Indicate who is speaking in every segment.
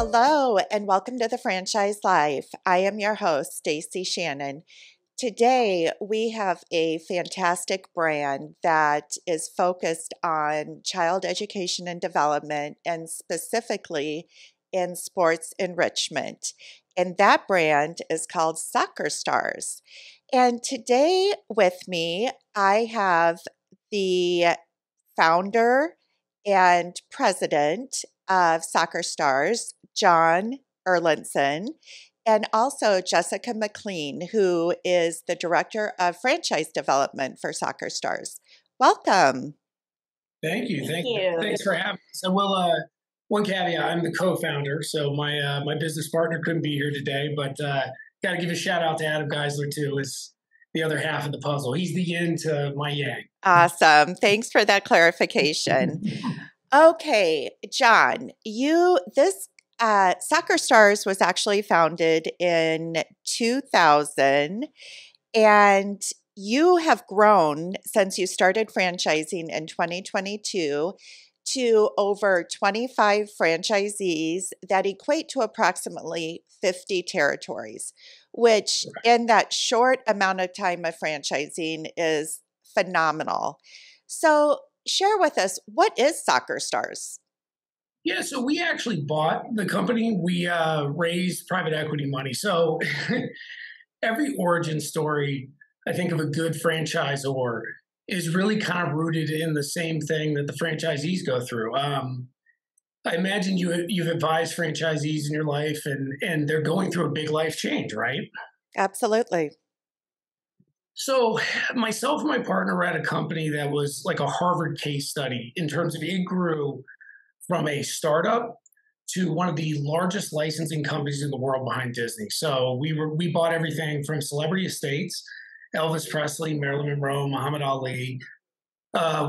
Speaker 1: Hello, and welcome to the Franchise Life. I am your host, Stacie Shannon. Today, we have a fantastic brand that is focused on child education and development, and specifically in sports enrichment. And that brand is called Soccer Stars. And today with me, I have the founder and president of Soccer Stars, John Erlandson, and also Jessica McLean, who is the director of franchise development for Soccer Stars. Welcome.
Speaker 2: Thank you. Thanks for having us. So, one caveat: I'm the co-founder, so my business partner couldn't be here today, but got to give a shout out to Adam Geisler too. Is the other half of the puzzle. He's the yin to my yang.
Speaker 1: Awesome. Thanks for that clarification. Okay, John, this Soccer Stars was actually founded in 2000, and you have grown since you started franchising in 2022 to over 25 franchisees that equate to approximately 50 territories, which in that short amount of time of franchising is phenomenal. So, share with us, what is Soccer Stars?
Speaker 2: Yeah, so we actually bought the company. We raised private equity money. So every origin story, I think, of a good franchisor is really kind of rooted in the same thing that the franchisees go through. I imagine you've advised franchisees in your life, and they're going through a big life change, right?
Speaker 1: Absolutely.
Speaker 2: So myself and my partner were at a company that was like a Harvard case study in terms of it grew from a startup to one of the largest licensing companies in the world behind Disney. So we bought everything from celebrity estates, Elvis Presley, Marilyn Monroe, Muhammad Ali.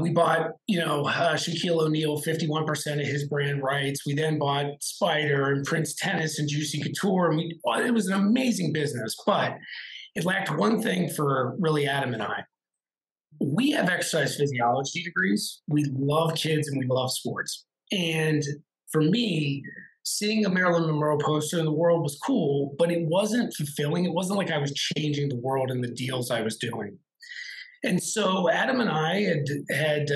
Speaker 2: We bought, Shaquille O'Neal, 51% of his brand rights. We then bought Spider and Prince Tennis and Juicy Couture. And it was an amazing business, but it lacked one thing for really Adam and I. We have exercise physiology degrees. We love kids and we love sports. And for me, seeing a Marilyn Monroe poster in the world was cool, but it wasn't fulfilling. It wasn't like I was changing the world in the deals I was doing. And so Adam and I had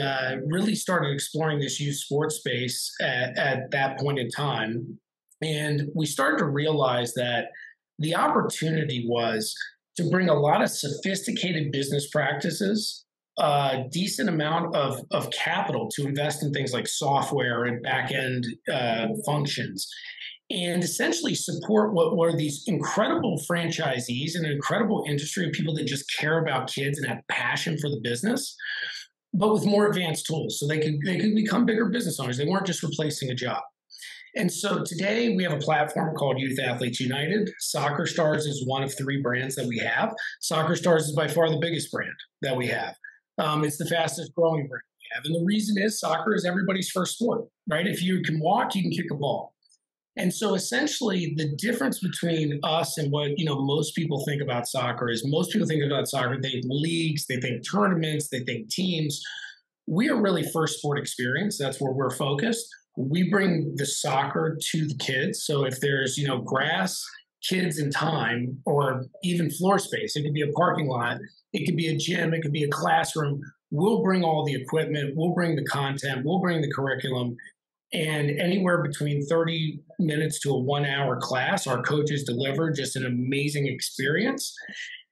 Speaker 2: really started exploring this youth sports space at that point in time. And we started to realize that the opportunity was to bring a lot of sophisticated business practices, a decent amount of capital to invest in things like software and back-end functions, and essentially support what were these incredible franchisees and an incredible industry of people that just care about kids and have passion for the business, but with more advanced tools so they could become bigger business owners. They weren't just replacing a job. And so today we have a platform called Youth Athletes United. Soccer Stars is one of three brands that we have. Soccer Stars is by far the biggest brand that we have. It's the fastest growing brand we have. And the reason is soccer is everybody's first sport, right? If you can walk, you can kick a ball. And so essentially the difference between us and what, most people think about soccer is most people think about soccer, they think leagues, they think tournaments, they think teams. We are really first sport experience. That's where we're focused. We bring the soccer to the kids. So if there's, grass, kids, and time, or even floor space, it could be a parking lot, it could be a gym, it could be a classroom. We'll bring all the equipment, we'll bring the content, we'll bring the curriculum. And anywhere between 30 minutes to a 1 hour class, our coaches deliver just an amazing experience.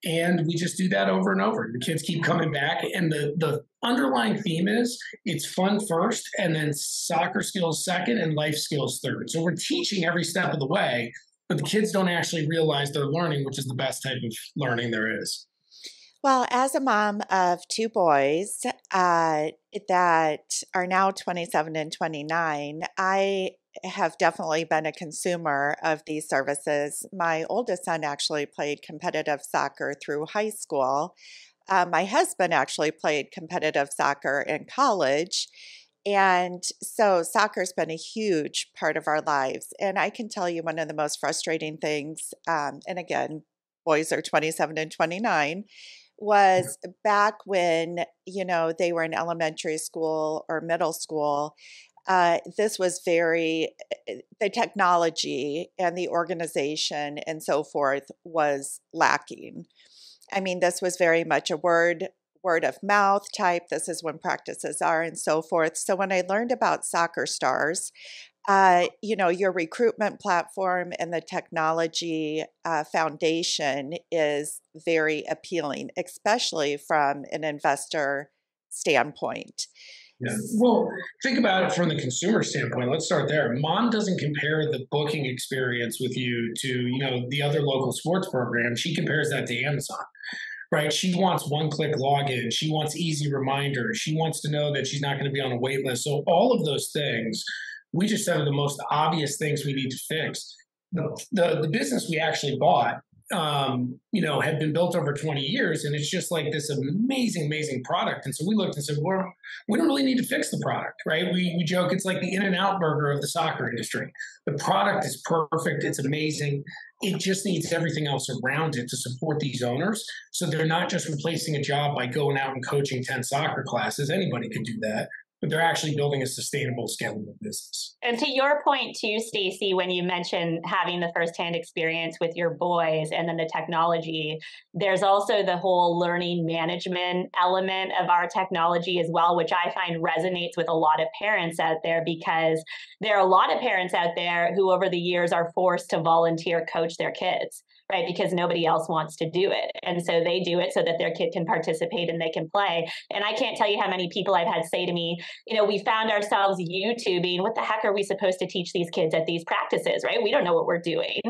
Speaker 2: And we just do that over and over. The kids keep coming back. And the underlying theme is it's fun first, and then soccer skills second, and life skills third. So we're teaching every step of the way, but the kids don't actually realize they're learning, which is the best type of learning there is.
Speaker 1: Well, as a mom of two boys that are now 27 and 29, I have definitely been a consumer of these services. My oldest son actually played competitive soccer through high school. My husband actually played competitive soccer in college. And so soccer's been a huge part of our lives. And I can tell you one of the most frustrating things, and again, boys are 27 and 29, was back when, they were in elementary school or middle school. this was the technology and the organization and so forth was lacking. I mean, this was very much a word of mouth type. This is when practices are and so forth. So when I learned about Soccer Stars, your recruitment platform and the technology foundation is very appealing, especially from an investor standpoint.
Speaker 2: Yeah. Well, think about it from the consumer standpoint. Let's start there. Mom doesn't compare the booking experience with you to, the other local sports program. She compares that to Amazon, right? She wants one-click login. She wants easy reminders. She wants to know that she's not going to be on a wait list. So all of those things, we just said are the most obvious things we need to fix. The business we actually bought, had been built over 20 years, and it's just like this amazing, amazing product. And so we looked and said, well, we don't really need to fix the product, right? We joke it's like the In-N-Out burger of the soccer industry. The product is perfect. It's amazing. It just needs everything else around it to support these owners. So they're not just replacing a job by going out and coaching 10 soccer classes. Anybody could do that. But they're actually building a sustainable, scalable business.
Speaker 3: And to your point too, Stacie, when you mentioned having the firsthand experience with your boys and then the technology, there's also the whole learning management element of our technology as well, which I find resonates with a lot of parents out there, because there are a lot of parents out there who over the years are forced to volunteer coach their kids, right? Because nobody else wants to do it. And so they do it so that their kid can participate and they can play. And I can't tell you how many people I've had say to me, we found ourselves YouTubing, what the heck are we supposed to teach these kids at these practices, right? We don't know what we're doing.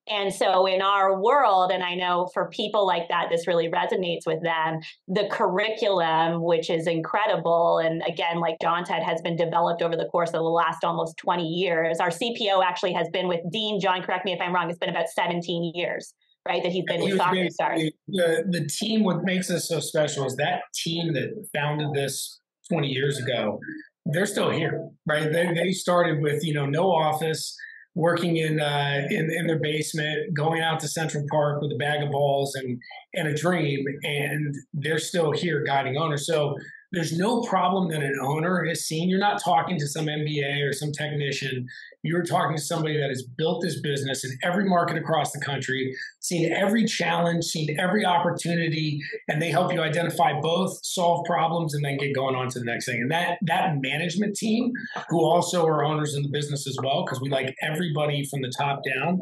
Speaker 3: And so in our world, and I know for people like that, this really resonates with them, the curriculum, which is incredible. And again, like John said, has been developed over the course of the last almost 20 years. Our CPO actually has been with Dean, John, correct me if I'm wrong, it's been about 17 years, right, that he's been with Soccer Stars.
Speaker 2: The team, what makes us so special is that team that founded this 20 years ago, they're still here, right? They started with, no office, working in their basement, going out to Central Park with a bag of balls and a dream, and they're still here guiding owners. So there's no problem that an owner has seen. You're not talking to some MBA or some technician. You're talking to somebody that has built this business in every market across the country, seen every challenge, seen every opportunity, and they help you identify both, solve problems, and then get going on to the next thing. And that management team, who also are owners in the business as well, because we like everybody from the top down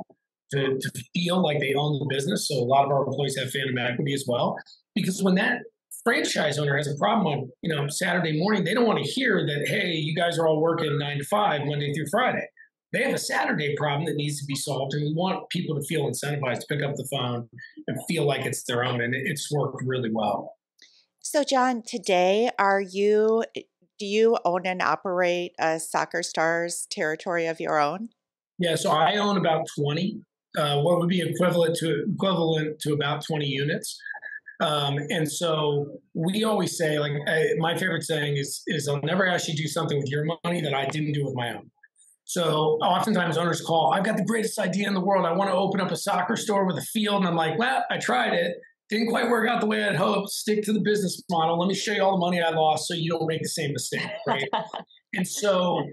Speaker 2: to feel like they own the business. So a lot of our employees have phantom equity as well. Because when that franchise owner has a problem on Saturday morning, they don't want to hear that, hey, you guys are all working 9 to 5 Monday through Friday. They have a Saturday problem that needs to be solved, and we want people to feel incentivized to pick up the phone and feel like it's their own, and it's worked really well.
Speaker 1: So John, today do you own and operate a Soccer Stars territory of your own?
Speaker 2: Yeah, so I own about 20, what would be equivalent to about 20 units. And so we always say, my favorite saying is I'll never ask you to do something with your money that I didn't do with my own. So oftentimes owners call, I've got the greatest idea in the world. I want to open up a soccer store with a field. And I'm like, well, I tried it. Didn't quite work out the way I'd hoped. Stick to the business model. Let me show you all the money I lost so you don't make the same mistake, right? And so,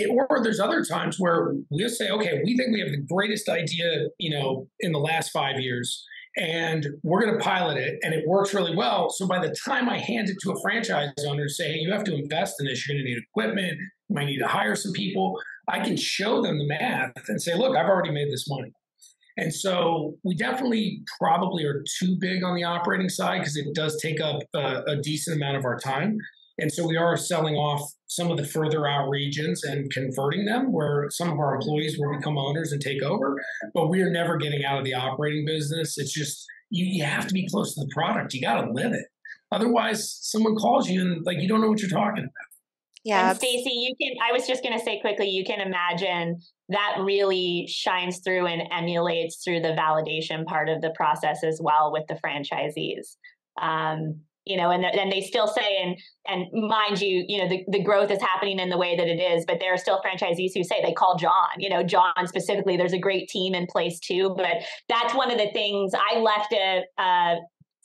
Speaker 2: or there's other times where we'll say, okay, we think we have the greatest idea, in the last 5 years, and we're going to pilot it, and it works really well. So by the time I hand it to a franchise owner, say, hey, you have to invest in this. You're going to need equipment. You might need to hire some people. I can show them the math and say, look, I've already made this money. And so we definitely probably are too big on the operating side because it does take up a decent amount of our time. And so we are selling off some of the further out regions and converting them where some of our employees will become owners and take over. But we are never getting out of the operating business. It's just you have to be close to the product. You got to live it. Otherwise, someone calls you and you don't know what you're talking about.
Speaker 3: Yeah. And Stacie, I was just going to say quickly, you can imagine that really shines through and emulates through the validation part of the process as well with the franchisees. And they still say, and mind you, the growth is happening in the way that it is, but there are still franchisees who say they call John, John specifically, there's a great team in place too. But that's one of the things I left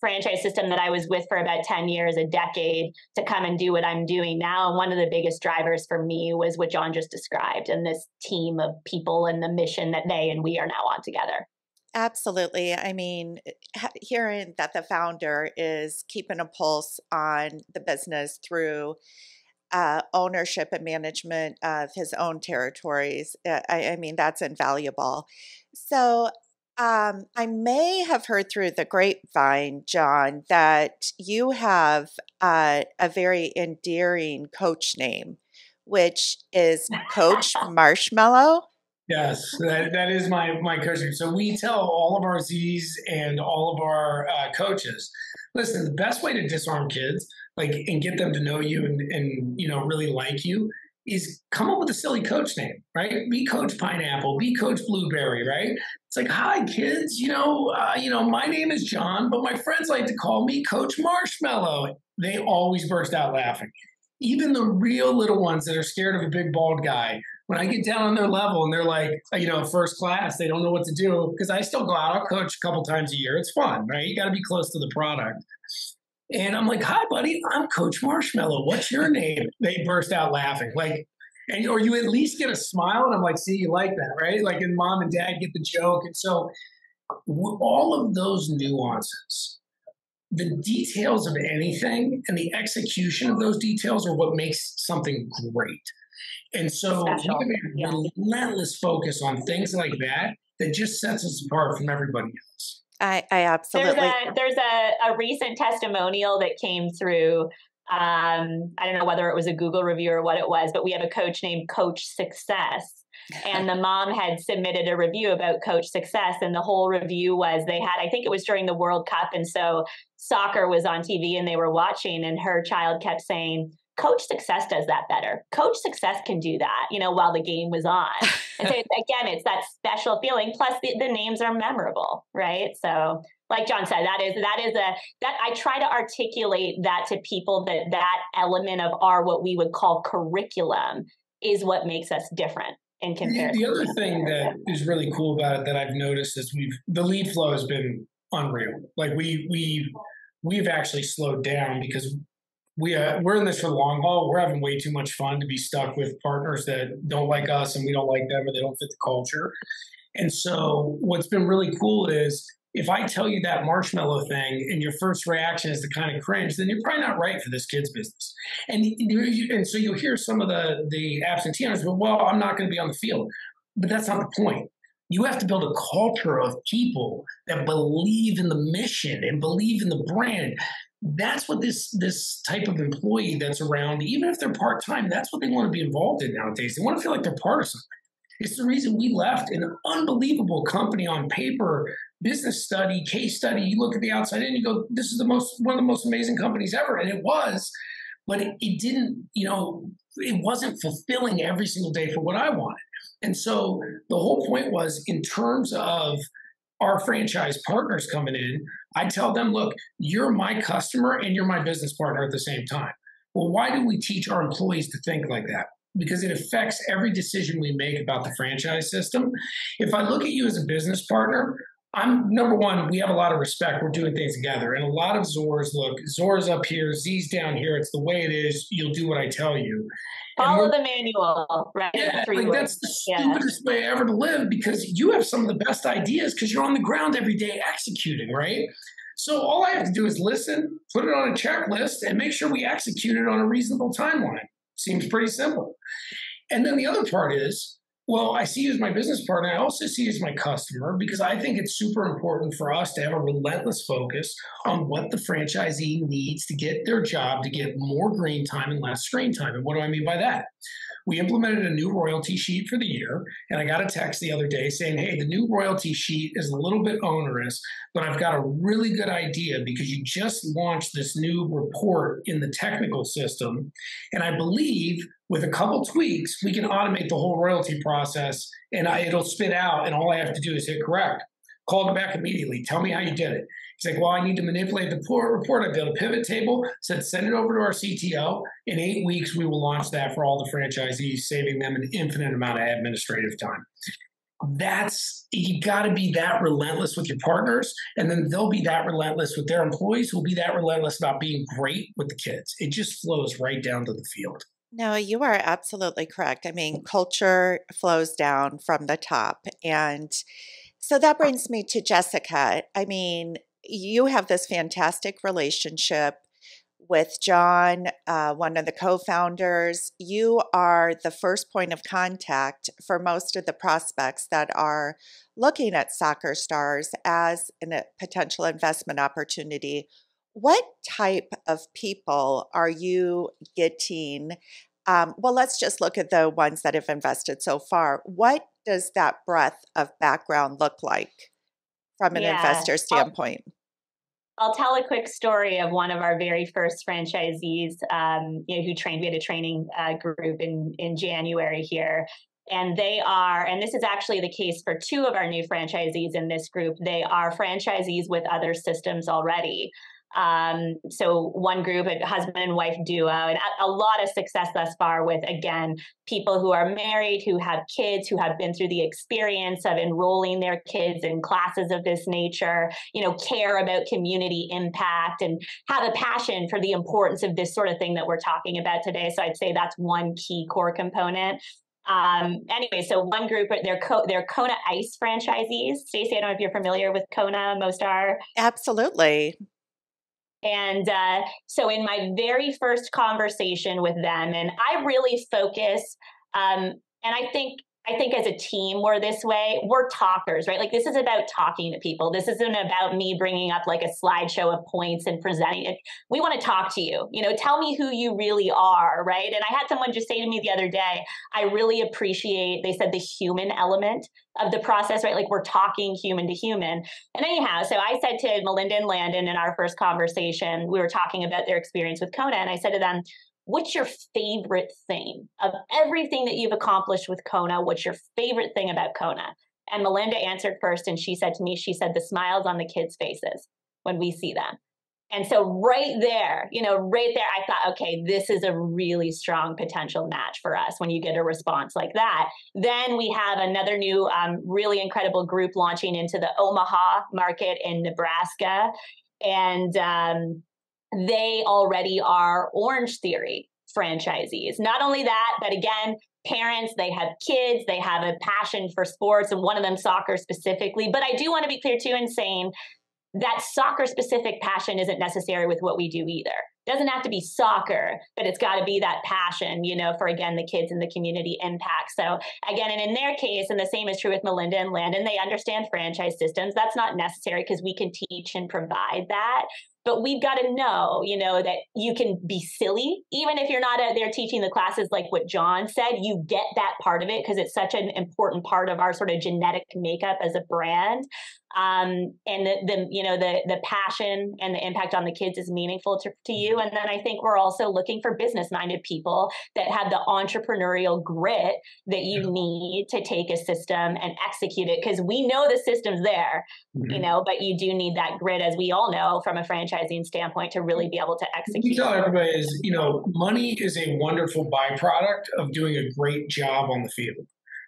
Speaker 3: franchise system that I was with for about 10 years, a decade, to come and do what I'm doing now. And one of the biggest drivers for me was what John just described, and this team of people and the mission that they and we are now on together.
Speaker 1: Absolutely. I mean, hearing that the founder is keeping a pulse on the business through ownership and management of his own territories, I mean, that's invaluable. So, I may have heard through the grapevine, John, that you have a very endearing coach name, which is Coach Marshmallow.
Speaker 2: Yes, that is my coaching. So we tell all of our Z's and all of our coaches, listen, the best way to disarm kids, like, and get them to know you and really like you, is come up with a silly coach name, right? Be Coach Pineapple, be Coach Blueberry, right? It's like, hi kids, my name is John, but my friends like to call me Coach Marshmallow. They always burst out laughing. Even the real little ones that are scared of a big bald guy, when I get down on their level and they're like, first class, they don't know what to do, because I still go out, I'll coach a couple times a year. It's fun, right? You got to be close to the product. And I'm like, hi, buddy, I'm Coach Marshmallow. What's your name? They burst out laughing. Or you at least get a smile. And I'm like, see, you like that, right? Like, and mom and dad get the joke. And so all of those nuances, the details of anything and the execution of those details are what makes something great. And so we have a relentless focus on things like that just sets us apart from everybody else.
Speaker 1: I absolutely.
Speaker 3: There's a recent testimonial that came through. I don't know whether it was a Google review or what it was, but we have a coach named Coach Success. And the mom had submitted a review about Coach Success. And the whole review was I think it was during the World Cup. And so soccer was on TV and they were watching, and her child kept saying, Coach Success does that better. Coach Success can do that, while the game was on. And so again, it's that special feeling. Plus the names are memorable, right? So like John said, that I try to articulate that to people, that element of our, what we would call curriculum, is what makes us different in comparison.
Speaker 2: The other thing that is really cool about it that I've noticed is the lead flow has been unreal. Like we've actually slowed down because we're in this for the long haul. We're having way too much fun to be stuck with partners that don't like us and we don't like them, or they don't fit the culture. And so what's been really cool is, if I tell you that marshmallow thing and your first reaction is to kind of cringe, then you're probably not right for this kid's business. And so you'll hear some of the absentee owners go, well, I'm not going to be on the field. But that's not the point. You have to build a culture of people that believe in the mission and believe in the brand. That's what this type of employee that's around, even if they're part-time, that's what they want to be involved in nowadays. They want to feel like they're part of something. It's the reason we left an unbelievable company on paper, business study, case study. You look at the outside and you go, this is one of the most amazing companies ever. And it was, but it didn't, it wasn't fulfilling every single day for what I wanted. And so the whole point was, in terms of our franchise partners coming in, I tell them, look, you're my customer and you're my business partner at the same time. Well, why do we teach our employees to think like that? Because it affects every decision we make about the franchise system. If I look at you as a business partner, number one, we have a lot of respect. We're doing things together. And a lot of Zor's up here, Z's down here. It's the way it is. You'll do what I tell you.
Speaker 3: Follow the manual, right?
Speaker 2: Yeah, that's the stupidest way ever to live, because you have some of the best ideas because you're on the ground every day executing, right? So all I have to do is listen, put it on a checklist, and make sure we execute it on a reasonable timeline. Seems pretty simple. And then the other part is, well, I see you as my business partner. I also see you as my customer, because I think it's super important for us to have a relentless focus on what the franchisee needs to get their job, to get more green time and less screen time. And what do I mean by that? We implemented a new royalty sheet for the year, and I got a text the other day saying, hey, the new royalty sheet is a little bit onerous, but I've got a really good idea, because you just launched this new report in the technical system, and I believe with a couple tweaks, we can automate the whole royalty process, and it'll spit out, and all I have to do is hit correct. Called him back immediately. Tell me how you did it. He's like, well, I need to manipulate the report. I built a pivot table, said send it over to our CTO. In 8 weeks, we will launch that for all the franchisees, saving them an infinite amount of administrative time. you got to be that relentless with your partners, and then they'll be that relentless with their employees, who'll be that relentless about being great with the kids. It just flows right down to the field.
Speaker 1: No, you are absolutely correct. I mean, culture flows down from the top. And so that brings me to Jessica. I mean, you have this fantastic relationship with John, one of the co-founders. You are the first point of contact for most of the prospects that are looking at soccer stars as a potential investment opportunity. What type of people are you getting? Well, let's just look at the ones that have invested so far. What does that breadth of background look like from an
Speaker 3: Yeah.
Speaker 1: investor standpoint?
Speaker 3: I'll tell a quick story of one of our very first franchisees, who trained. We had a training group in January here, and and this is actually the case for two of our new franchisees in this group. They are franchisees with other systems already. So one group, a husband and wife duo, and a lot of success thus far with, again, people who are married, who have kids, who have been through the experience of enrolling their kids in classes of this nature, care about community impact and have a passion for the importance of this sort of thing that we're talking about today. So I'd say that's one key core component. Anyway, so one group, they're Kona Ice franchisees. Stacie, I don't know if you're familiar with Kona. Most are.
Speaker 1: Absolutely.
Speaker 3: And so in my very first conversation with them, and I really focus, and I think as a team, we're this way, we're talkers, right? Like, this is about talking to people. This isn't about me bringing up like a slideshow of points and presenting it. We want to talk to you, tell me who you really are, right? And I had someone just say to me the other day, I really appreciate, they said, the human element of the process, right? Like, we're talking human to human. And anyhow, so I said to Melinda and Landon in our first conversation, we were talking about their experience with Kona, and I said to them, what's your favorite thing of everything that you've accomplished with Kona? What's your favorite thing about Kona? And Melinda answered first, and she said to me, the smiles on the kids' faces when we see them. And so right there, I thought, okay, this is a really strong potential match for us when you get a response like that. Then we have another new, really incredible group launching into the Omaha market in Nebraska. And they already are Orange Theory franchisees. Not only that, but again, parents, they have kids, they have a passion for sports, and one of them soccer specifically. But I do want to be clear too in saying that soccer specific passion isn't necessary with what we do either. It doesn't have to be soccer, but it's got to be that passion, for, again, the kids and the community impact. So again, and in their case, and the same is true with Melinda and Landon, they understand franchise systems. That's not necessary because we can teach and provide that. But we've got to know, that you can be silly, even if you're not out there teaching the classes like what John said, you get that part of it because it's such an important part of our sort of genetic makeup as a brand. And the passion and the impact on the kids is meaningful to you. And then I think we're also looking for business-minded people that have the entrepreneurial grit that you need to take a system and execute it. Because we know the system's there, but you do need that grit, as we all know, from a franchising standpoint, to really be able to execute.
Speaker 2: We tell everybody is, money is a wonderful byproduct of doing a great job on the field,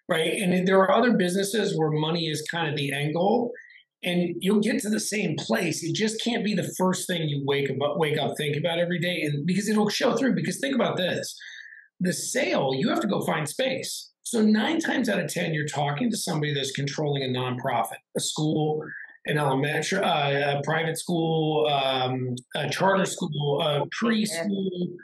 Speaker 2: right? And there are other businesses where money is kind of the end goal. And you'll get to the same place. It just can't be the first thing you wake up, think about every day, and because it'll show through. Because think about this: the sale, you have to go find space. So 9 times out of 10, you're talking to somebody that's controlling a nonprofit, a school, an elementary, a private school, a charter school, a preschool.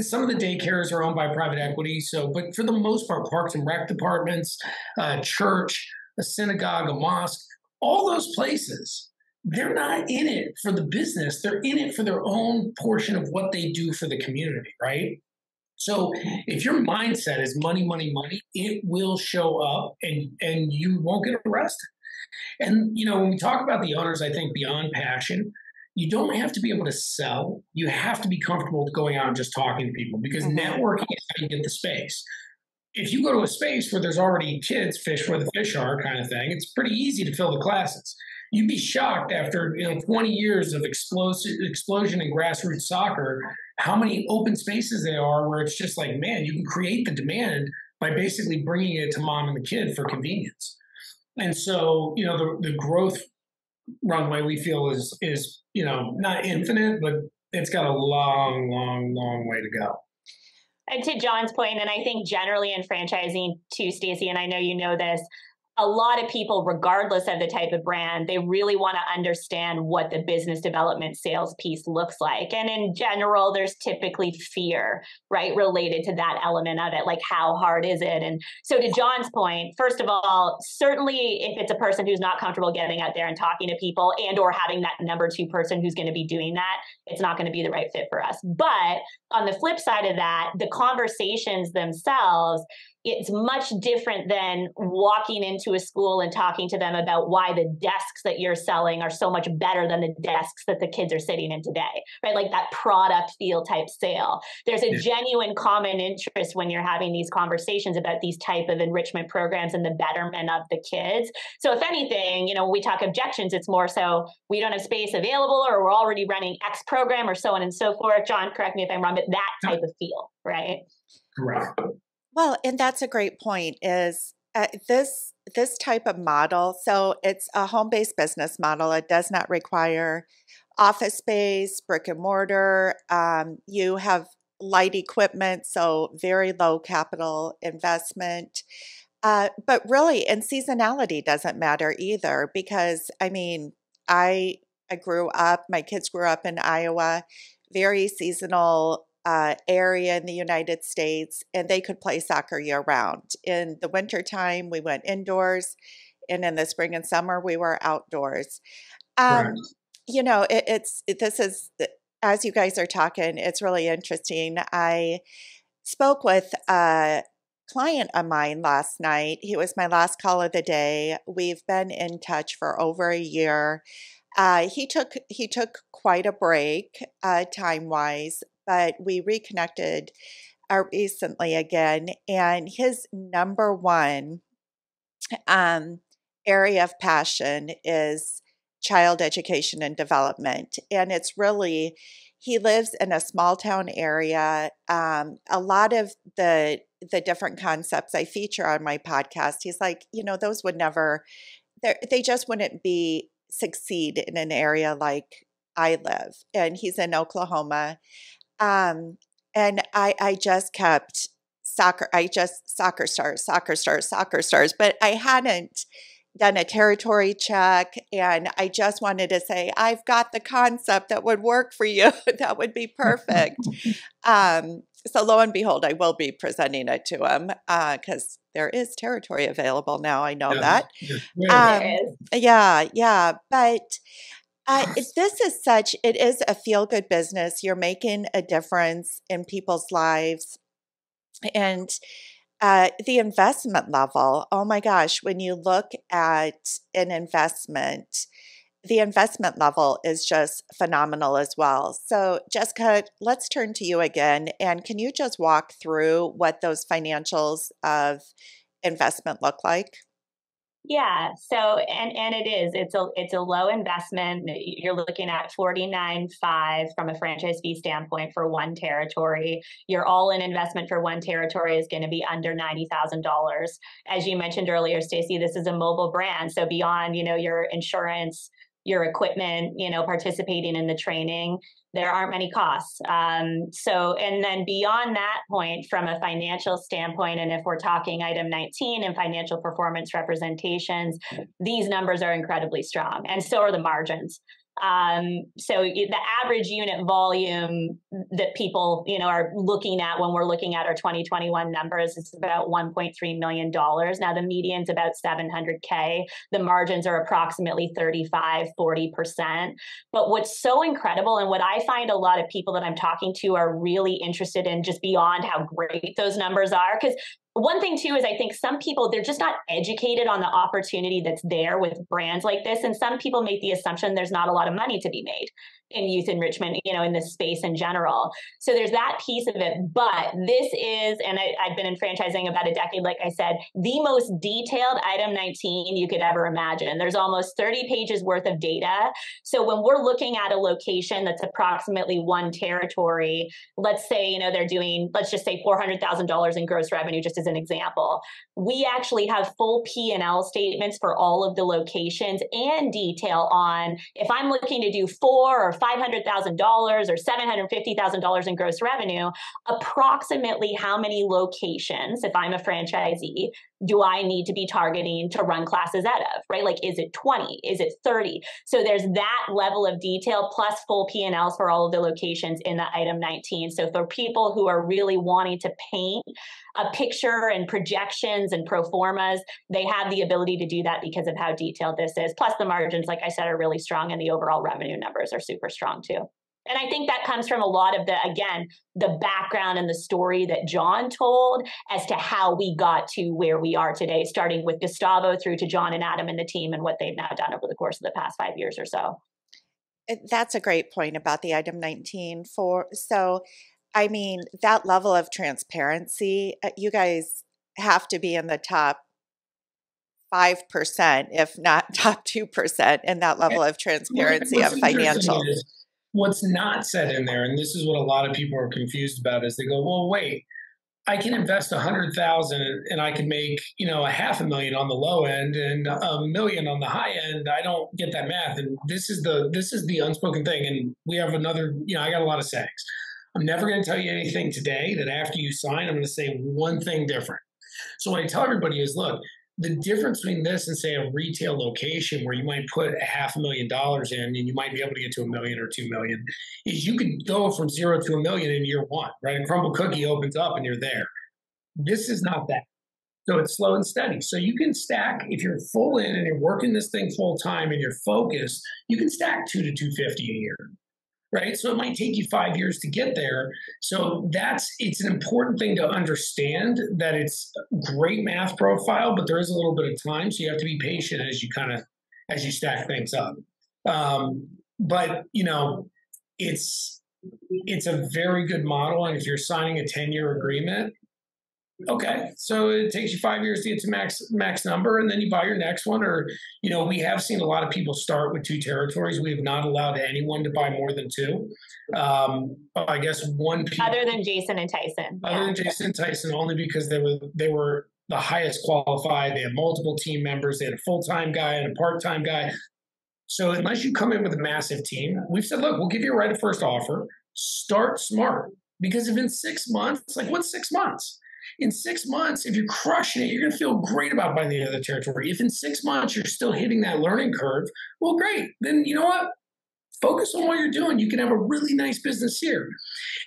Speaker 2: Some of the daycares are owned by private equity. So, but for the most part, parks and rec departments, a church, a synagogue, a mosque. All those places, they're not in it for the business. They're in it for their own portion of what they do for the community, right? So if your mindset is money, money, money, it will show up and you won't get arrested. And, when we talk about the owners, I think beyond passion, you don't have to be able to sell. You have to be comfortable going out and just talking to people, because networking is how you get the space. If you go to a space where there's already kids, fish where the fish are kind of thing, it's pretty easy to fill the classes. You'd be shocked after 20 years of explosion in grassroots soccer, how many open spaces there are where it's just like, man, you can create the demand by basically bringing it to mom and the kid for convenience. And so, the growth runway we feel is not infinite, but it's got a long, long, long way to go.
Speaker 3: And to John's point, and I think generally in franchising too, Stacie, and I know you know this, a lot of people, regardless of the type of brand, they really want to understand what the business development sales piece looks like. And in general, there's typically fear, right, related to that element of it. Like, how hard is it? And so to John's point, first of all, certainly if it's a person who's not comfortable getting out there and talking to people and or having that number two person who's going to be doing that, it's not going to be the right fit for us. But on the flip side of that, the conversations themselves, it's much different than walking into a school and talking to them about why the desks that you're selling are so much better than the desks that the kids are sitting in today, right? Like that product feel type sale. There's a genuine common interest when you're having these conversations about these type of enrichment programs and the betterment of the kids. So if anything, when we talk objections, it's more so we don't have space available or we're already running X program or so on and so forth. John, correct me if I'm wrong, but that type of feel, right?
Speaker 2: Correct.
Speaker 1: Well, and that's a great point is this type of model. So it's a home-based business model. It does not require office space, brick and mortar. You have light equipment, so very low capital investment. But really, and seasonality doesn't matter either because, I grew up, my kids grew up in Iowa, very seasonal area in the United States, and they could play soccer year round. In the wintertime, we went indoors, and in the spring and summer, we were outdoors.
Speaker 2: Correct.
Speaker 1: This is, as you guys are talking, it's really interesting. I spoke with a client of mine last night. He was my last call of the day. We've been in touch for over a year. He took quite a break time wise, but we reconnected recently again. And his number one area of passion is child education and development, and it's really he lives in a small town area. A lot of the different concepts I feature on my podcast, he's like, those would never, they just wouldn't be succeed in an area like I live. And he's in Oklahoma. And I just kept soccer stars, but I hadn't done a territory check. And I just wanted to say, I've got the concept that would work for you. That would be perfect. So lo and behold, I will be presenting it to him because there is territory available now. I know that. Yeah. But it is a feel-good business. You're making a difference in people's lives. And the investment level, oh my gosh, when you look at an investment, the investment level is just phenomenal as well. So Jessica, let's turn to you again. And can you just walk through what those financials of investment look like?
Speaker 3: Yeah. So, and it's a low investment. You're looking at 49.5 from a franchise fee standpoint for one territory. Your all-in investment for one territory is going to be under $90,000. As you mentioned earlier, Stacie, this is a mobile brand. So beyond, your insurance, your equipment, participating in the training, there aren't many costs. And then beyond that point, from a financial standpoint, and if we're talking item 19 and financial performance representations, these numbers are incredibly strong, and so are the margins. So the average unit volume that people, are looking at when we're looking at our 2021 numbers is about $1.3 million. Now the median's about $700K. The margins are approximately 35-40%. But what's so incredible, and what I find a lot of people that I'm talking to are really interested in, just beyond how great those numbers are, because one thing too is I think some people, they're just not educated on the opportunity that's there with brands like this. And some people make the assumption there's not a lot of money to be made. in youth enrichment, in this space in general. So there's that piece of it. But this is, and I've been in franchising about a decade, like I said, the most detailed item 19 you could ever imagine. There's almost 30 pages worth of data. So when we're looking at a location that's approximately one territory, let's say, they're doing, let's just say $400,000 in gross revenue, just as an example. We actually have full P&L statements for all of the locations and detail on if I'm looking to do $400,000 or $500,000 or $750,000 in gross revenue, approximately how many locations, if I'm a franchisee, do I need to be targeting to run classes out of, right? Like, is it 20? Is it 30? So there's that level of detail plus full P&Ls for all of the locations in the item 19. So for people who are really wanting to paint a picture and projections and pro formas, they have the ability to do that because of how detailed this is. Plus the margins, like I said, are really strong, and the overall revenue numbers are super strong too. And I think that comes from a lot of the background and the story that John told as to how we got to where we are today, starting with Gustavo through to John and Adam and the team and what they've now done over the course of the past 5 years or so.
Speaker 1: That's a great point about the item 19. I mean, that level of transparency, you guys have to be in the top 5%, if not top 2%, in that level of transparency of financials.
Speaker 2: What's not said in there, and this is what a lot of people are confused about, is they go, well, wait, I can invest $100,000 and I can make, $500,000 on the low end and $1 million on the high end. I don't get that math. And this is the unspoken thing. And we have another, I got a lot of sayings. I'm never going to tell you anything today that after you sign, I'm going to say one thing different. So what I tell everybody is, look, the difference between this and, say, a retail location where you might put $500,000 in and you might be able to get to $1 million or $2 million is you can go from 0 to $1 million in year one, right? A crumble cookie opens up and you're there. This is not that. So it's slow and steady. So you can stack, if you're full in and you're working this thing full time and you're focused, you can stack 2 to 250 a year. Right. So it might take you 5 years to get there. So it's an important thing to understand that it's a great math profile, but there is a little bit of time. So you have to be patient as you stack things up. But it's a very good model. And if you're signing a 10-year agreement, okay, so it takes you 5 years to get to max number, and then you buy your next one. Or, we have seen a lot of people start with 2 territories. We have not allowed anyone to buy more than 2. I guess one people,
Speaker 3: other than Jason and Tyson.
Speaker 2: Other than Jason and Tyson, only because they were the highest qualified. They had multiple team members. They had a full-time guy and a part-time guy. So unless you come in with a massive team, we've said, look, we'll give you a right of first offer. Start smart, because if in 6 months, like, what's 6 months? In 6 months, if you're crushing it, you're going to feel great about buying the other territory. If in 6 months you're still hitting that learning curve, well, great. Then you know what? Focus on what you're doing. You can have a really nice business here.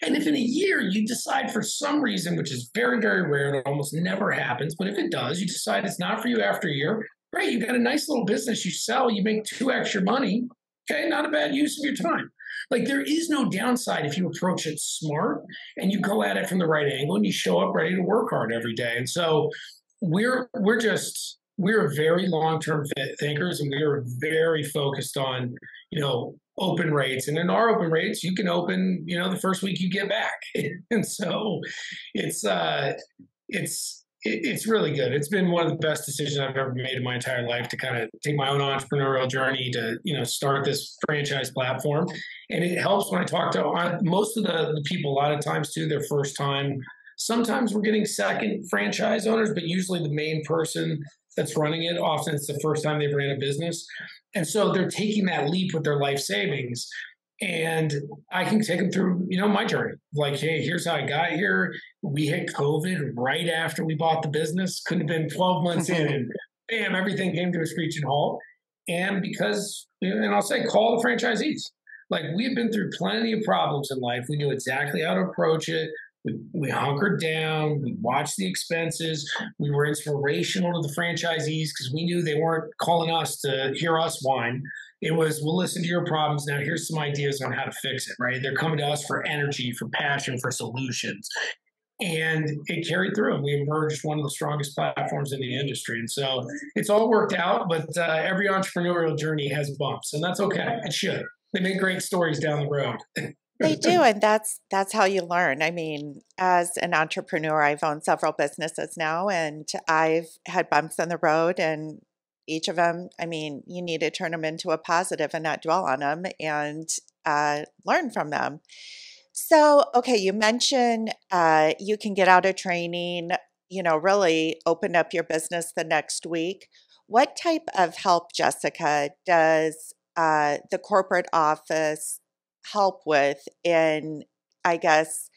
Speaker 2: And if in a year you decide for some reason, which is very, very rare, it almost never happens, but if it does, you decide it's not for you after a year, great. You got a nice little business. You sell, you make 2 extra money. Okay, not a bad use of your time. Like, there is no downside if you approach it smart and you go at it from the right angle and you show up ready to work hard every day. And so we're very long-term thinkers, and we are very focused on, open rates. And in our open rates, you can open, the first week you get back. And so it's really good. It's been one of the best decisions I've ever made in my entire life to kind of take my own entrepreneurial journey to, start this franchise platform. And it helps when I talk to most of the people, a lot of times too, their first time. Sometimes we're getting second franchise owners, but usually the main person that's running it, often it's the first time they've ran a business. And so they're taking that leap with their life savings. And I can take them through, my journey. Like, hey, here's how I got here. We hit COVID right after we bought the business. Couldn't have been 12 months in, and bam, everything came to a screeching halt. And because, and I'll say, call the franchisees. Like, we have been through plenty of problems in life. We knew exactly how to approach it. We hunkered down. We watched the expenses. We were inspirational to the franchisees because we knew they weren't calling us to hear us whine. It was, we'll listen to your problems. Now here's some ideas on how to fix it, right? They're coming to us for energy, for passion, for solutions. And it carried through, and we emerged one of the strongest platforms in the industry. And so it's all worked out, but every entrepreneurial journey has bumps, and that's okay. It should. They make great stories down the road.
Speaker 1: They do, and that's how you learn. I mean, as an entrepreneur, I've owned several businesses now, and I've had bumps on the road, and each of them, I mean, you need to turn them into a positive and not dwell on them and learn from them. So, okay, you mentioned you can get out of training, really open up your business the next week. What type of help, Jessica, does the corporate office help with in, I guess,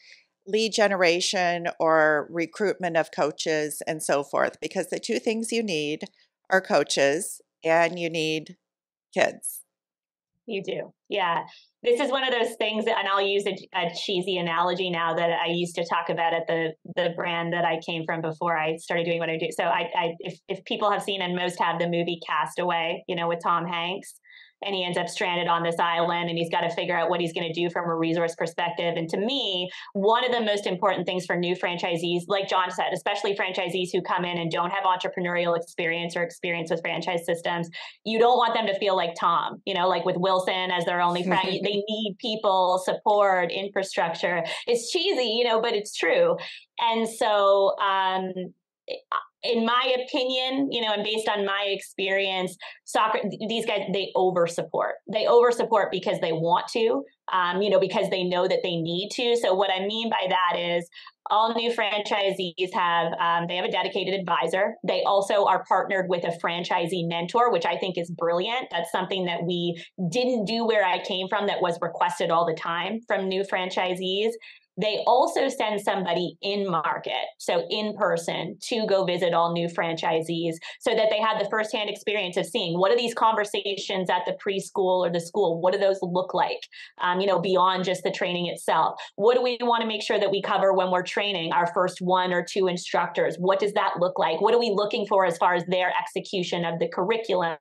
Speaker 1: lead generation or recruitment of coaches and so forth? Because the two things you need are coaches and you need kids.
Speaker 3: You do. Yeah. This is one of those things that, and I'll use a cheesy analogy now that I used to talk about at the brand that I came from before I started doing what I do. So if people have seen, and most have, the movie Castaway, with Tom Hanks, and he ends up stranded on this island and he's got to figure out what he's going to do from a resource perspective. And to me, one of the most important things for new franchisees, like John said, especially franchisees who come in and don't have entrepreneurial experience or experience with franchise systems, you don't want them to feel like Tom, like with Wilson as their only friend. They need people, support, infrastructure. It's cheesy, but it's true. And so, in my opinion, and based on my experience, these guys, they over support. They over support because they want to, because they know that they need to. So what I mean by that is all new franchisees have, they have a dedicated advisor. They also are partnered with a franchisee mentor, which I think is brilliant. That's something that we didn't do where I came from that was requested all the time from new franchisees. They also send somebody in market, so in person, to go visit all new franchisees so that they have the firsthand experience of seeing what are these conversations at the preschool or the school, what do those look like, beyond just the training itself. What do we want to make sure that we cover when we're training our first one or two instructors? What does that look like? What are we looking for as far as their execution of the curriculum,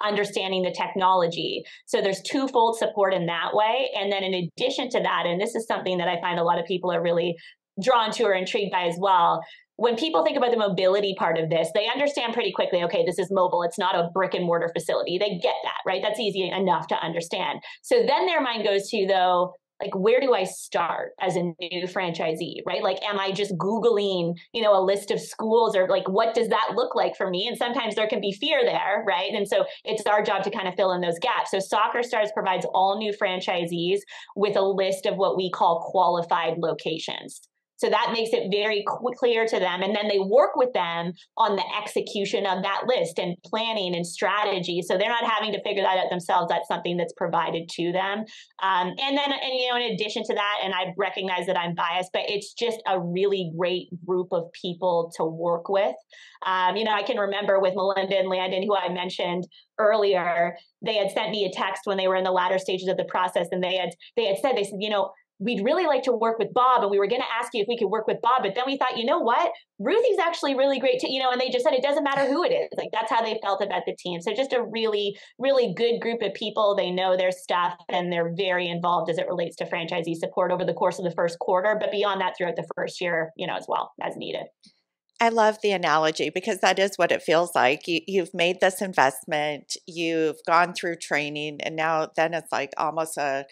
Speaker 3: understanding the technology? So there's twofold support in that way. And then in addition to that, and this is something that I find a lot of people are really drawn to or intrigued by as well. When people think about the mobility part of this, they understand pretty quickly, okay, this is mobile. It's not a brick and mortar facility. They get that, right? That's easy enough to understand. So then their mind goes to, though, like, where do I start as a new franchisee, right? Like, am I just Googling, a list of schools, or like, what does that look like for me? And sometimes there can be fear there, right? And so it's our job to kind of fill in those gaps. So Soccer Stars provides all new franchisees with a list of what we call qualified locations. So that makes it very clear to them. And then they work with them on the execution of that list and planning and strategy. So they're not having to figure that out themselves. That's something that's provided to them. And then, in addition to that, and I recognize that I'm biased, but it's just a really great group of people to work with. I can remember with Melinda and Landon, who I mentioned earlier, they had sent me a text when they were in the latter stages of the process. And they said, we'd really like to work with Bob, and we were going to ask you if we could work with Bob, but then we thought, you know what, Ruthie's actually really great too, and they just said it doesn't matter who it is. Like, that's how they felt about the team. So just a really, really good group of people. They know their stuff, and they're very involved as it relates to franchisee support over the course of the first quarter, but beyond that, throughout the first year, as well as needed.
Speaker 1: I love the analogy because that is what it feels like. You've made this investment, you've gone through training, and now then it's like almost a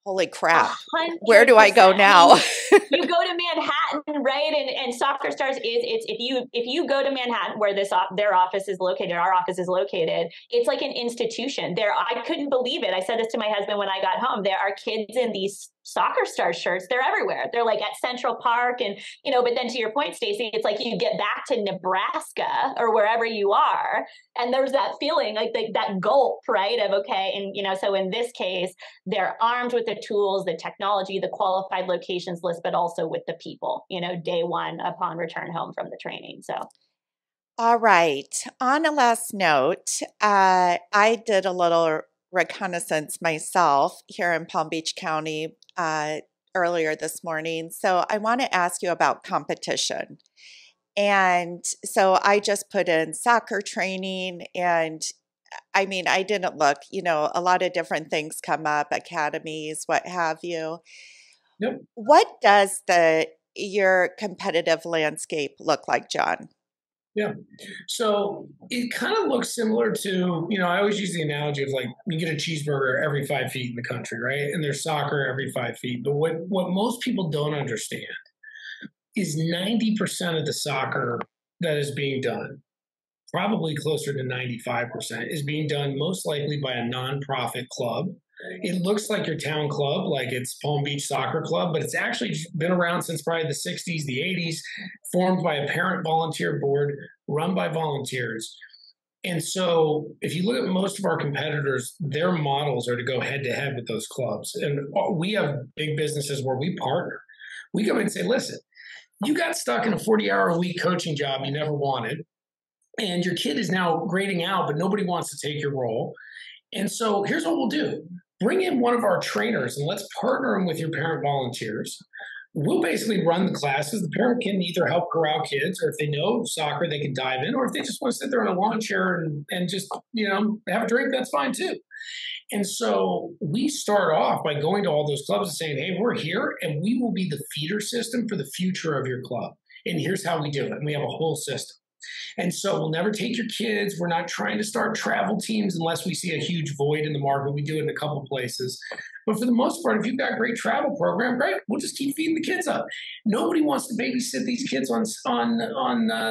Speaker 1: holy crap.
Speaker 3: 100%.
Speaker 1: Where do I go now?
Speaker 3: You go to Manhattan, right? And Soccer Stars is if you go to Manhattan, where their office is located, our office is located, it's like an institution. I couldn't believe it. I said this to my husband when I got home. There are kids in these Soccer Star shirts. They're everywhere. They're like at Central Park, and but then to your point, Stacie, it's like you get back to Nebraska or wherever you are, and there's that feeling like that gulp, right? Of okay, and so in this case, they're armed with the tools, the technology, the qualified locations list, but also with the people, day one upon return home from the training. So.
Speaker 1: All right. On a last note, I did a little reconnaissance myself here in Palm Beach County earlier this morning. So I want to ask you about competition. And so I just put in soccer training, and I mean, I didn't look, a lot of different things come up, academies, what have you.
Speaker 2: Yep.
Speaker 1: What does your competitive landscape look like, John?
Speaker 2: Yeah. So it kind of looks similar to, I always use the analogy of like you get a cheeseburger every 5 feet in the country, right? And there's soccer every 5 feet. But what most people don't understand is 90% of the soccer that is being done, probably closer to 95%, is being done most likely by a nonprofit club. It looks like your town club, like it's Palm Beach Soccer Club, but it's actually been around since probably the 60s, the 80s, formed by a parent volunteer board, run by volunteers. And so if you look at most of our competitors, their models are to go head to head with those clubs. And we have big businesses where we partner. We come in and say, listen, you got stuck in a 40-hour-a-week coaching job you never wanted, and your kid is now grading out, but nobody wants to take your role. And so here's what we'll do. Bring in one of our trainers and let's partner them with your parent volunteers. We'll basically run the classes. The parent can either help corral kids, or if they know soccer, they can dive in, or if they just want to sit there in a lawn chair and just, have a drink, that's fine too. And so we start off by going to all those clubs and saying, hey, we're here and we will be the feeder system for the future of your club. And here's how we do it. And we have a whole system. And so we'll never take your kids. We're not trying to start travel teams unless we see a huge void in the market. We do it in a couple of places. But for the most part, if you've got a great travel program, great. We'll just keep feeding the kids up. Nobody wants to babysit these kids on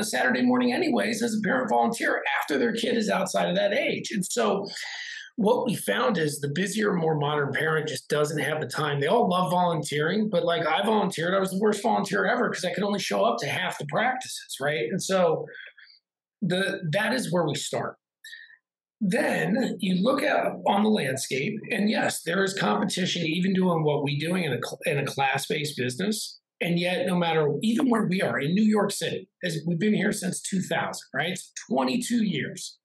Speaker 2: Saturday morning anyways as a parent volunteer after their kid is outside of that age. And so what we found is the busier, more modern parent just doesn't have the time. They all love volunteering, but like I volunteered, I was the worst volunteer ever because I could only show up to half the practices, right? And so that is where we start. Then you look out on the landscape, and yes, there is competition even doing what we're doing in a class-based business. And yet, no matter even where we are in New York City, as we've been here since 2000, right? It's 22 years.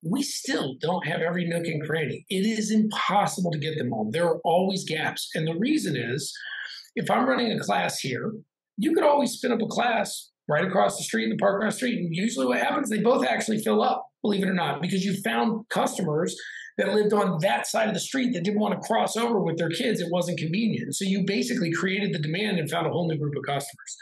Speaker 2: We still don't have every nook and cranny. It is impossible to get them all. There are always gaps. And the reason is, if I'm running a class here, you could always spin up a class right across the street in the park across the street. And usually what happens, they both actually fill up, believe it or not, because you found customers that lived on that side of the street that didn't want to cross over with their kids. It wasn't convenient. So you basically created the demand and found a whole new group of customers.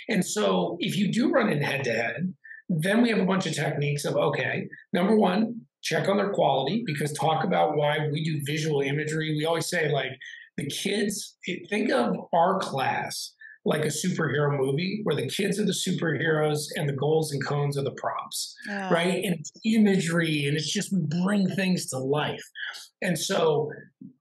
Speaker 2: And so if you do run in head to head, then we have a bunch of techniques of, okay, number one, check on their quality, because talk about why we do visual imagery. We always say, like, the kids, think of our class like a superhero movie where the kids are the superheroes and the goals and cones are the props, right? And it's imagery, and it's just we bring things to life. And so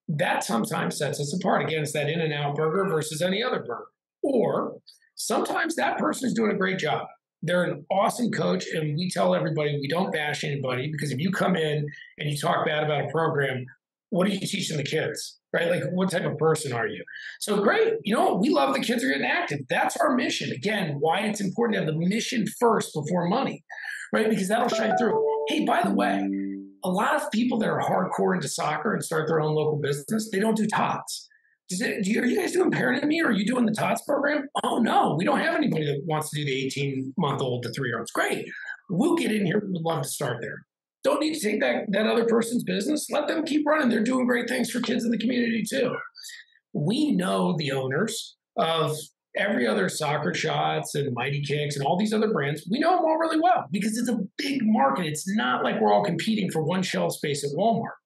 Speaker 2: that sometimes sets us apart. Again, it's that In-N-Out burger versus any other burger. Or sometimes that person is doing a great job. They're an awesome coach, and we tell everybody we don't bash anybody, because if you come in and you talk bad about a program, what are you teaching the kids, right? Like, what type of person are you? So great. We love the kids are getting active. That's our mission. Again, why it's important to have the mission first before money, right? Because that'll shine through. Hey, by the way, a lot of people that are hardcore into soccer and start their own local business, they don't do tots. Are you guys doing Parent and Me, or are you doing the TOTS program? Oh, no, we don't have anybody that wants to do the 18-month-old to 3-year-olds. Great. We'll get in here. We'd love to start there. Don't need to take that other person's business. Let them keep running. They're doing great things for kids in the community too. We know the owners of every other Soccer Shots and Mighty Kicks and all these other brands. We know them all really well because it's a big market. It's not like we're all competing for one shelf space at Walmart.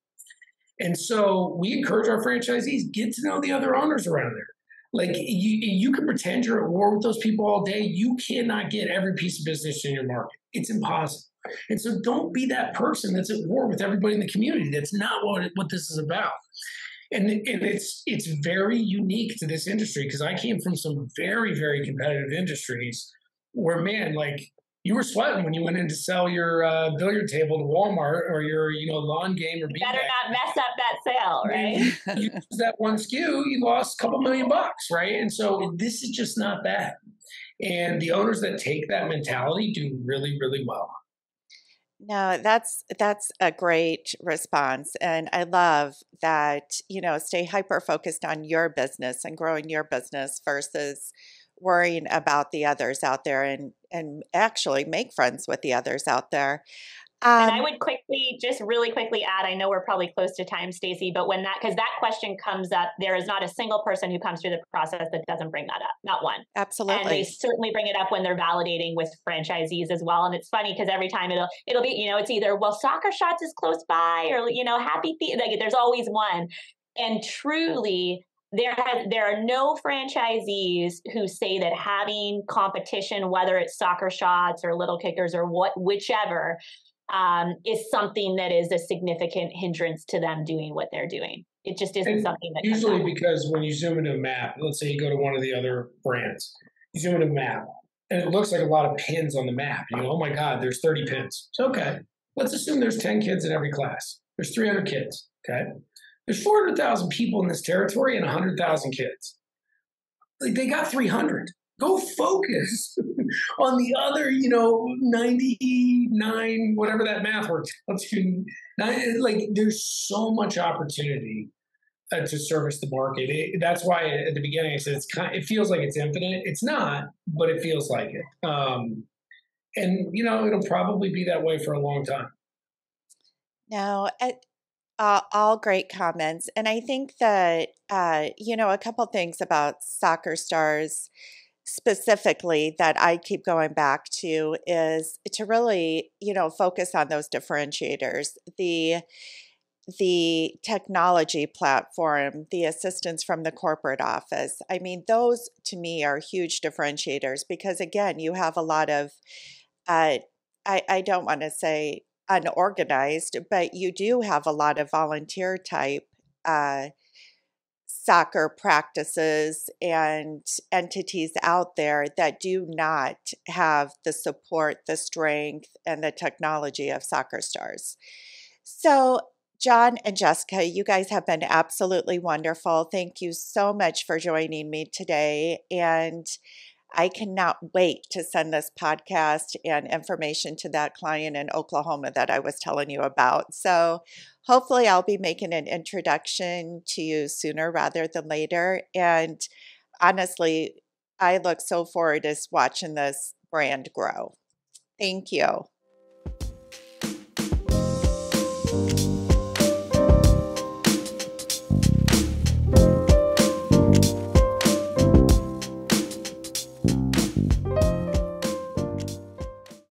Speaker 2: And so we encourage our franchisees, get to know the other owners around there. Like, you can pretend you're at war with those people all day. You cannot get every piece of business in your market. It's impossible. And so don't be that person that's at war with everybody in the community. That's not what this is about. And it's very unique to this industry, because I came from some very, very competitive industries where, man, like, you were sweating when you went in to sell your billiard table to Walmart, or your lawn game, or
Speaker 3: better not mess up that sale, right?
Speaker 2: You use that one SKU, you lost a couple $1 million, right? And so this is just not that. And the owners that take that mentality do really, really well.
Speaker 1: No, that's a great response. And I love that, stay hyper focused on your business and growing your business versus worrying about the others out there, and actually make friends with the others out there.
Speaker 3: And I would really quickly add, I know we're probably close to time, Stacie, but because that question comes up, there is not a single person who comes through the process that doesn't bring that up, not one. And they
Speaker 1: Absolutely.
Speaker 3: certainly bring it up when they're validating with franchisees as well. And it's funny because every time it'll be, it's either, well, Soccer Shots is close by, or, like there's always one. And truly, there are no franchisees who say that having competition, whether it's Soccer Shots or Little Kickers or whichever, is something that is a significant hindrance to them doing what they're doing. It just isn't something that
Speaker 2: usually because when you zoom into a map, let's say you go to one of the other brands, you zoom into a map, and it looks like a lot of pins on the map. You go, oh my God, there's 30 pins. So, okay, let's assume there's 10 kids in every class. There's 300 kids, okay? There's 400,000 people in this territory and 100,000 kids. Like, they got 300. Go focus on the other, 99, whatever that math works. Like, there's so much opportunity to service the market. That's why at the beginning I said it feels like it's infinite. It's not, but it feels like it. And it'll probably be that way for a long time.
Speaker 1: No, all great comments. And I think that, a couple things about Soccer Stars specifically that I keep going back to is to really, focus on those differentiators. The technology platform, the assistance from the corporate office. I mean, those to me are huge differentiators because, again, you have a lot of, I don't want to say unorganized, but you do have a lot of volunteer type soccer practices and entities out there that do not have the support, the strength, and the technology of Soccer Stars. So, John and Jessica, you guys have been absolutely wonderful. Thank you so much for joining me today. And I cannot wait to send this podcast and information to that client in Oklahoma that I was telling you about. So hopefully I'll be making an introduction to you sooner rather than later. And honestly, I look so forward to watching this brand grow. Thank you.